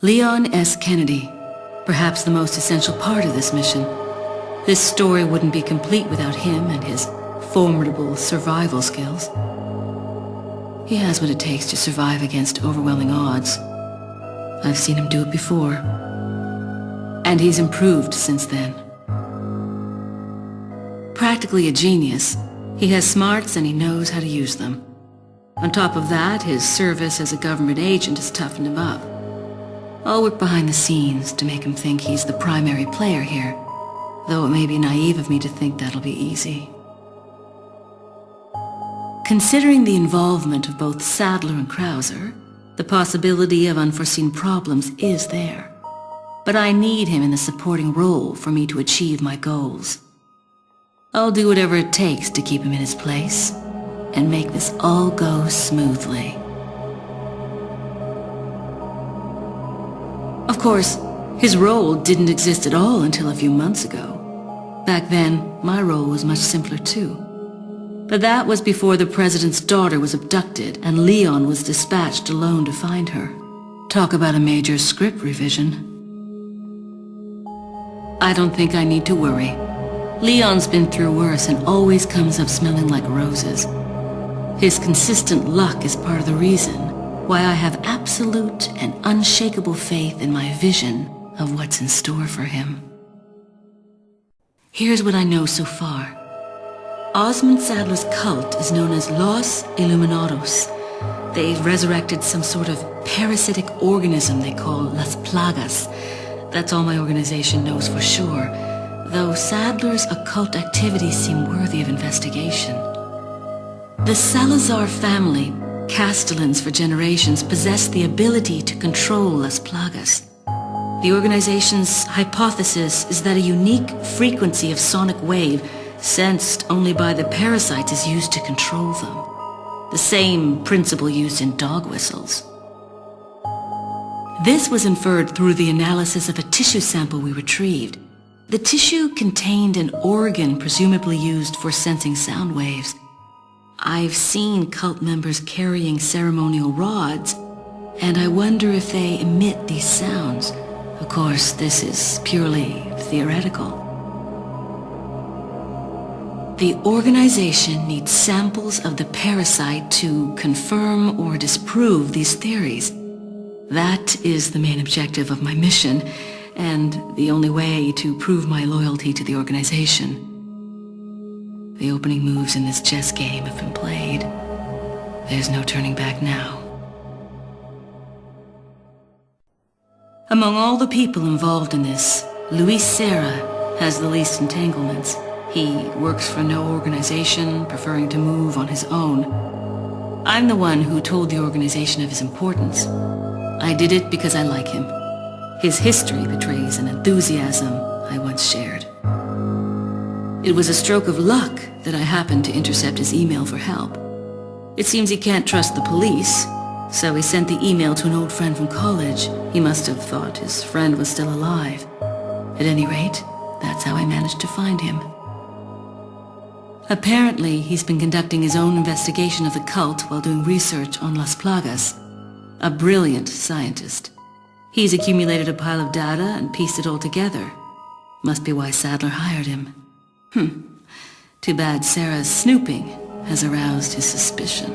Leon S. Kennedy, perhaps the most essential part of this mission. This story wouldn't be complete without him and his formidable survival skills. He has what it takes to survive against overwhelming odds. I've seen him do it before. And he's improved since then. Practically a genius, he has smarts and he knows how to use them. On top of that, his service as a government agent has toughened him up. I'll work behind the scenes to make him think he's the primary player here, though it may be naive of me to think that'll be easy. Considering the involvement of both Sadler and Krauser, the possibility of unforeseen problems is there. But I need him in the supporting role for me to achieve my goals. I'll do whatever it takes to keep him in his place and make this all go smoothly. Of course, his role didn't exist at all until a few months ago. Back then, my role was much simpler too. But that was before the president's daughter was abducted and Leon was dispatched alone to find her. Talk about a major script revision. I don't think I need to worry. Leon's been through worse and always comes up smelling like roses. His consistent luck is part of the reason why I have absolute and unshakable faith in my vision of what's in store for him. Here's what I know so far. Osmond Sadler's cult is known as Los Illuminados. They've resurrected some sort of parasitic organism they call Las Plagas. That's all my organization knows for sure, though Sadler's occult activities seem worthy of investigation. The Salazar family, Castellans for generations, possess the ability to control Las Plagas. The organization's hypothesis is that a unique frequency of sonic wave sensed only by the parasites is used to control them. The same principle used in dog whistles. This was inferred through the analysis of a tissue sample we retrieved. The tissue contained an organ presumably used for sensing sound waves. I've seen cult members carrying ceremonial rods, and I wonder if they emit these sounds. Of course, this is purely theoretical. The organization needs samples of the parasite to confirm or disprove these theories. That is the main objective of my mission, and the only way to prove my loyalty to the organization. The opening moves in this chess game have been played. There's no turning back now. Among all the people involved in this, Luis Serra has the least entanglements. He works for no organization, preferring to move on his own. I'm the one who told the organization of his importance. I did it because I like him. His history betrays an enthusiasm I once shared. It was a stroke of luck that I happened to intercept his email for help. It seems he can't trust the police, so he sent the email to an old friend from college. He must have thought his friend was still alive. At any rate, that's how I managed to find him. Apparently, he's been conducting his own investigation of the cult while doing research on Las Plagas. A brilliant scientist. He's accumulated a pile of data and pieced it all together. Must be why Sadler hired him. Too bad Sarah's snooping has aroused his suspicion.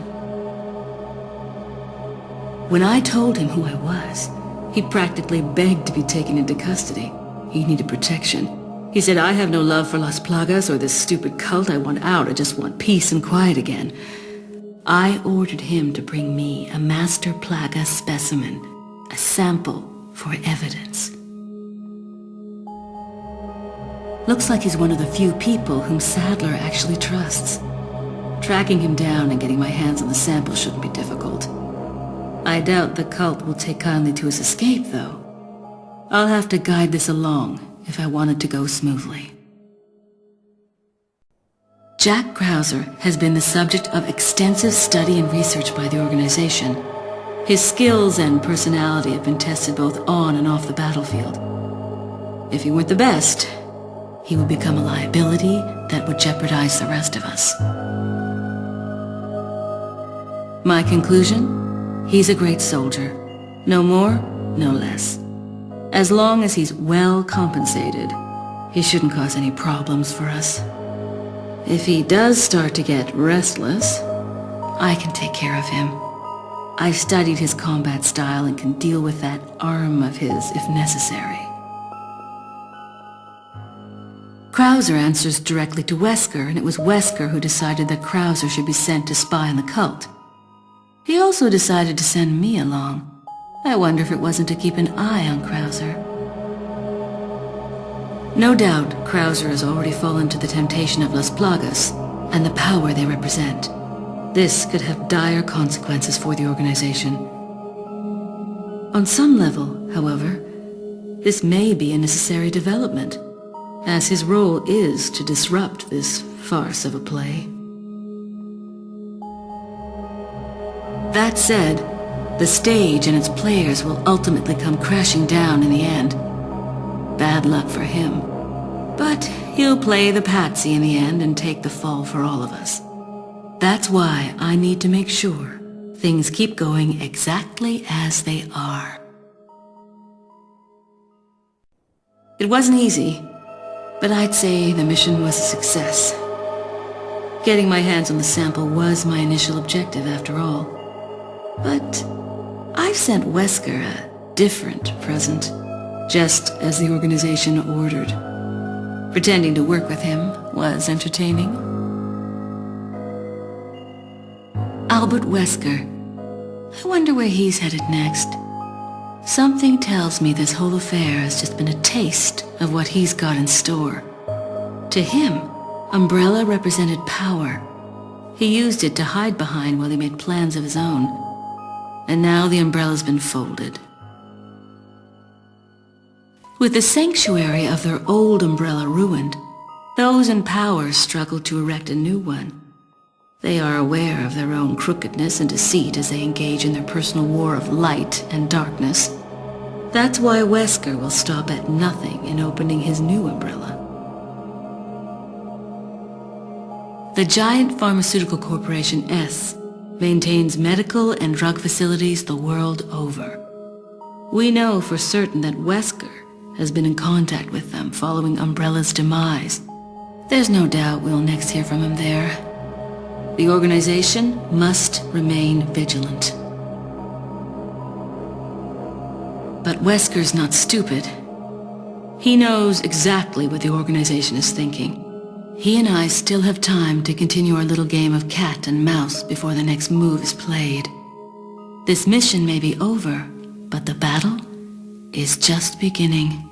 When I told him who I was, he practically begged to be taken into custody. He needed protection. He said, I have no love for Las Plagas or this stupid cult. I want out. I just want peace and quiet again. I ordered him to bring me a Master Plaga specimen, a sample for evidence. Looks like he's one of the few people whom Sadler actually trusts. Tracking him down and getting my hands on the sample shouldn't be difficult. I doubt the cult will take kindly to his escape, though. I'll have to guide this along if I want it to go smoothly. Jack Krauser has been the subject of extensive study and research by the organization. His skills and personality have been tested both on and off the battlefield. If he weren't the best, he would become a liability that would jeopardize the rest of us. My conclusion? He's a great soldier. No more, no less. As long as he's well compensated, he shouldn't cause any problems for us. If he does start to get restless, I can take care of him. I've studied his combat style and can deal with that arm of his if necessary. Krauser answers directly to Wesker, and it was Wesker who decided that Krauser should be sent to spy on the cult. He also decided to send me along. I wonder if it wasn't to keep an eye on Krauser. No doubt, Krauser has already fallen to the temptation of Las Plagas and the power they represent. This could have dire consequences for the organization. On some level, however, this may be a necessary development, as his role is to disrupt this farce of a play. That said, the stage and its players will ultimately come crashing down in the end. Bad luck for him. But he'll play the patsy in the end and take the fall for all of us. That's why I need to make sure things keep going exactly as they are. It wasn't easy, but I'd say the mission was a success. Getting my hands on the sample was my initial objective, after all. But I've sent Wesker a different present, just as the organization ordered. Pretending to work with him was entertaining. Albert Wesker. I wonder where he's headed next. Something tells me this whole affair has just been a taste of what he's got in store. To him, Umbrella represented power. He used it to hide behind while he made plans of his own. And now the Umbrella's been folded. With the sanctuary of their old Umbrella ruined, those in power struggle to erect a new one. They are aware of their own crookedness and deceit as they engage in their personal war of light and darkness. That's why Wesker will stop at nothing in opening his new Umbrella. The giant pharmaceutical corporation S maintains medical and drug facilities the world over. We know for certain that Wesker has been in contact with them following Umbrella's demise. There's no doubt we'll next hear from him there. The organization must remain vigilant. But Wesker's not stupid. He knows exactly what the organization is thinking. He and I still have time to continue our little game of cat and mouse before the next move is played. This mission may be over, but the battle is just beginning.